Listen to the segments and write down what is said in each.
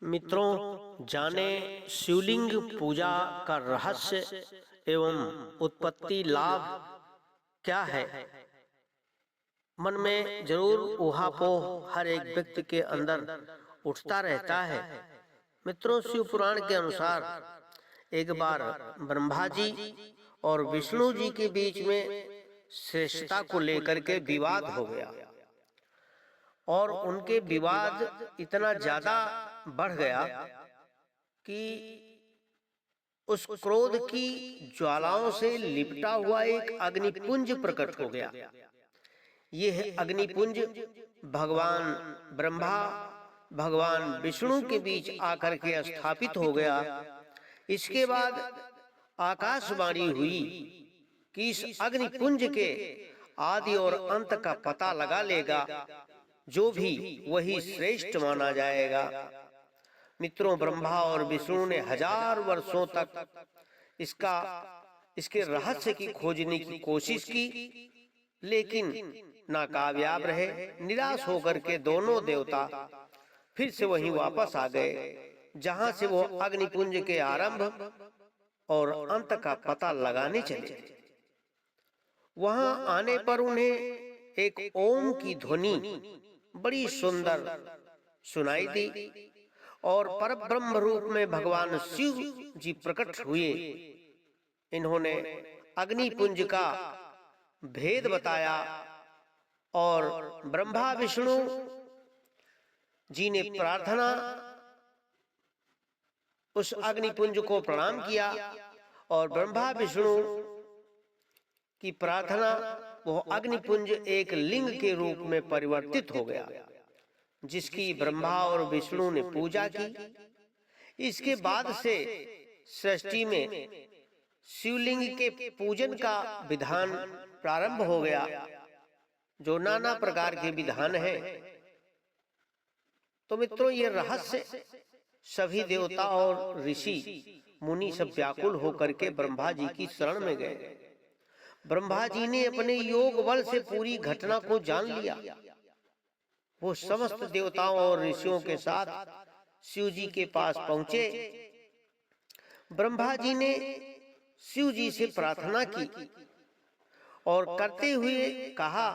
मित्रों, जाने शिवलिंग पूजा का रहस्य एवं उत्पत्ति लाभ क्या है। मन में जरूर ऊहापोह हर एक व्यक्ति के अंदर उठता रहता है। मित्रों, शिव पुराण के अनुसार एक बार ब्रह्मा जी और विष्णु जी के बीच में श्रेष्ठता को लेकर के विवाद हो गया और उनके विवाद इतना ज्यादा बढ़ गया कि उस क्रोध की ज्वालाओं से लिपटा हुआ एक अग्निपुंज प्रकट हो गया। यह अग्निपुंज भगवान ब्रह्मा भगवान विष्णु के बीच आकर के स्थापित हो गया। इसके बाद आकाशवाणी हुई कि इस अग्निपुंज के आदि और अंत का पता लगा लेगा जो भी वही श्रेष्ठ माना जाएगा। मित्रों, ब्रह्मा और विष्णु ने 1000 वर्षों तक इसके रहस्य की खोजने की कोशिश की, लेकिन नाकामयाब रहे। निराश होकर के दोनों देवता फिर से वहीं वापस आ गए जहां से वो अग्निपुंज के आरंभ और अंत का पता लगाने चले। वहां आने पर उन्हें एक ओम की ध्वनि बड़ी सुंदर सुनाई दी और परब्रह्म रूप में भगवान शिव जी प्रकट हुए। इन्होंने अग्निपुंज का भेद बताया और ब्रह्मा विष्णु जी ने प्रार्थना उस अग्निपुंज को प्रणाम किया और ब्रह्मा विष्णु की प्रार्थना वो अग्निपुंज एक लिंग के रूप में परिवर्तित हो गया, जिसकी ब्रह्मा और विष्णु ने पूजा की। इसके बाद से सृष्टि में शिवलिंग के पूजन का विधान प्रारंभ हो गया, जो नाना प्रकार के विधान हैं। तो मित्रों, ये रहस्य सभी देवता और ऋषि मुनि सब व्याकुल होकर के ब्रह्मा जी की शरण में गए। ब्रह्मा जी ने अपने योग बल से पूरी घटना को जान लिया। वो समस्त देवताओं और ऋषियों के साथ शिव जी के पास पहुंचे। ब्रह्मा जी ने शिव जी से प्रार्थना की और करते हुए कहा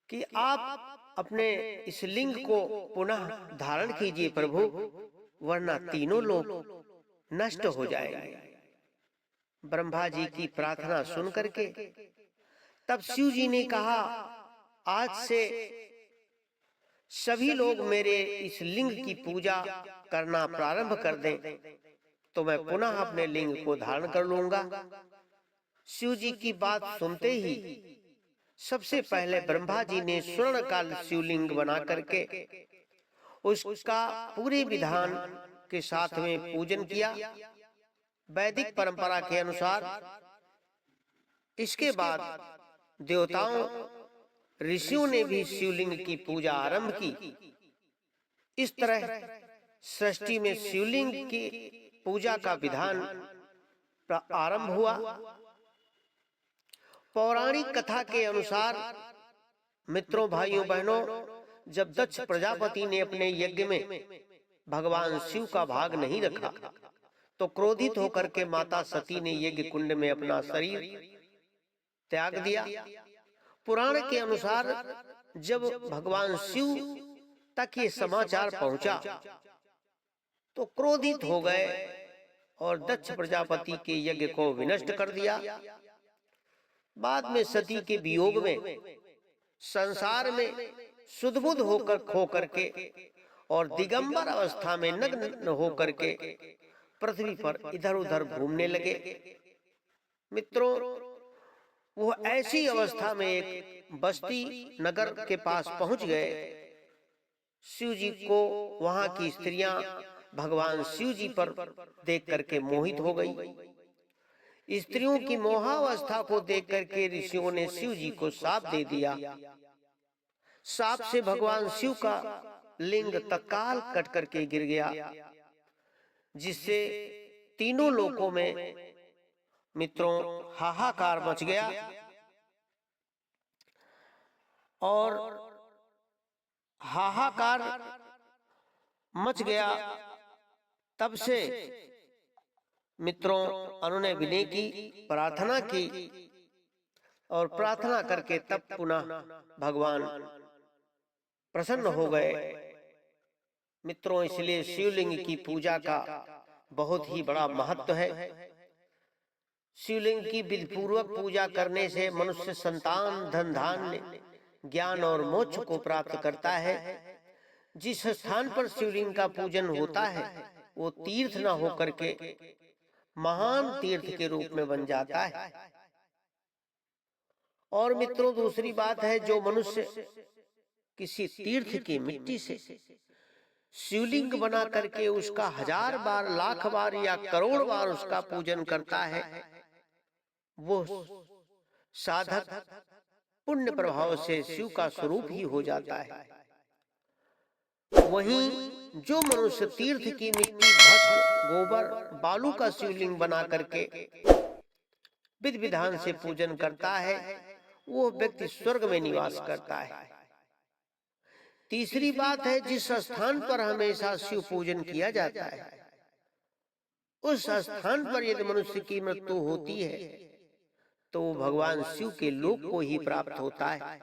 कि आप अपने इस लिंग को पुनः धारण कीजिए प्रभु, वरना तीनों लोग नष्ट हो जाएंगे। ब्रह्मा जी की प्रार्थना सुन करके तब शिव जी ने कहा, आज से सभी लोग मेरे इस लिंग की पूजा करना प्रारंभ कर दें, तो मैं पुनः अपने लिंग को धारण कर लूंगा। शिव जी की बात सुनते ही सबसे पहले ब्रह्मा जी ने स्वर्ण काल शिवलिंग बना करके उसका पूरे विधान के साथ में पूजन किया, वैदिक परंपरा के अनुसार। इसके बाद देवताओं ऋषियों ने भी शिवलिंग की पूजा आरंभ की। इस तरह सृष्टि में शिवलिंग की पूजा का विधान आरंभ हुआ। पौराणिक कथा के अनुसार मित्रों, भाइयों, बहनों, जब दक्ष प्रजापति ने अपने यज्ञ में भगवान शिव का भाग नहीं रखा तो क्रोधित होकर के माता सती ने यज्ञ कुंड में अपना शरीर त्याग दिया। पुराण के अनुसार जब भगवान शिव तक ये समाचार पहुंचा तो क्रोधित हो गए और दक्ष प्रजापति के यज्ञ को विनष्ट कर दिया। बाद में सती के वियोग में संसार में सुधबुध होकर के और दिगंबर अवस्था में नग्न होकर के पृथ्वी पर इधर उधर घूमने लगे। मित्रों, वो ऐसी अवस्था में एक बस्ती नगर के पास पहुंच गए। शिव जी को वहां की स्त्रियां भगवान शिव जी पर देख करके मोहित हो गई। स्त्रियों की मोहावस्था को देख करके ऋषियों ने शिव जी को शाप दे दिया। शाप से भगवान शिव का लिंग तत्काल कट करके गिर गया, जिससे तीनों लोकों में मित्रों हाहाकार मच गया और हाहाकार मच गया। तब से मित्रों उन्होंने विनय की, प्रार्थना की और प्रार्थना करके तब पुनः भगवान प्रसन्न हो गए। मित्रों इसलिए शिवलिंग की पूजा का बहुत ही बड़ा महत्व है। शिवलिंग की विधिपूर्वक पूजा करने से मनुष्य संतान, धन धान्य, ज्ञान और मोक्ष को प्राप्त करता है। जिस स्थान पर शिवलिंग का पूजन होता है वो तीर्थ न होकर के महान तीर्थ के रूप में बन जाता है। और मित्रों दूसरी बात है, जो मनुष्य किसी तीर्थ की मिट्टी से शिवलिंग बना करके उसका 1000 बार, लाख बार या करोड़ बार उसका पूजन करता है, वो साधक पुण्य प्रभाव से शिव का स्वरूप ही हो जाता है। वहीं जो मनुष्य तीर्थ की मिट्टी, भस्म, गोबर, बालू का शिवलिंग बना करके विधि विधान से पूजन करता है, वो व्यक्ति स्वर्ग में निवास करता है। तीसरी बात है, जिस स्थान पर हमेशा शिव पूजन किया जाता है उस स्थान पर यदि मनुष्य की मृत्यु होती है तो वो भगवान शिव के लोक को ही प्राप्त होता है।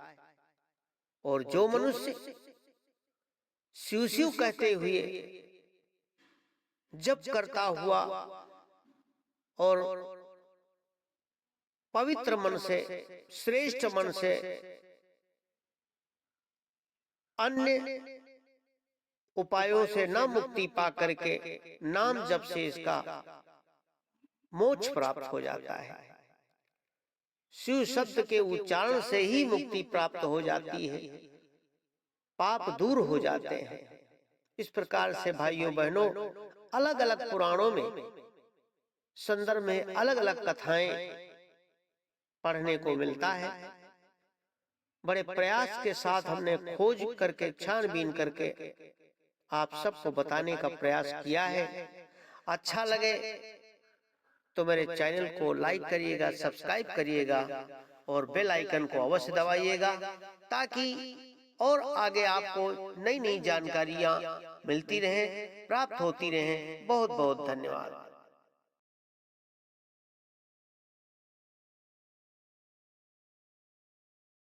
और जो मनुष्य शिव शिव कहते हुए जप करता हुआ और पवित्र मन से, श्रेष्ठ मन से अन्य उपायों से न मुक्ति पा करके नाम जप से इसका मोक्ष प्राप्त हो जाता है। शिव शब्द के उच्चारण से ही मुक्ति प्राप्त हो जाती है, पाप दूर हो जाते हैं। इस प्रकार से भाइयों बहनों अलग अलग पुराणों में संदर्भ में अलग अलग कथाएं पढ़ने को मिलता है। बड़े प्रयास के साथ हमने खोज करके, छानबीन करके आप सबको बताने का प्रयास किया है। अच्छा लगे तो मेरे चैनल को लाइक करिएगा, सब्सक्राइब करिएगा और बेल आइकन को अवश्य दबाइएगा, ताकि और आगे आपको नई नई जानकारियां मिलती रहें, प्राप्त होती रहें। बहुत बहुत धन्यवाद।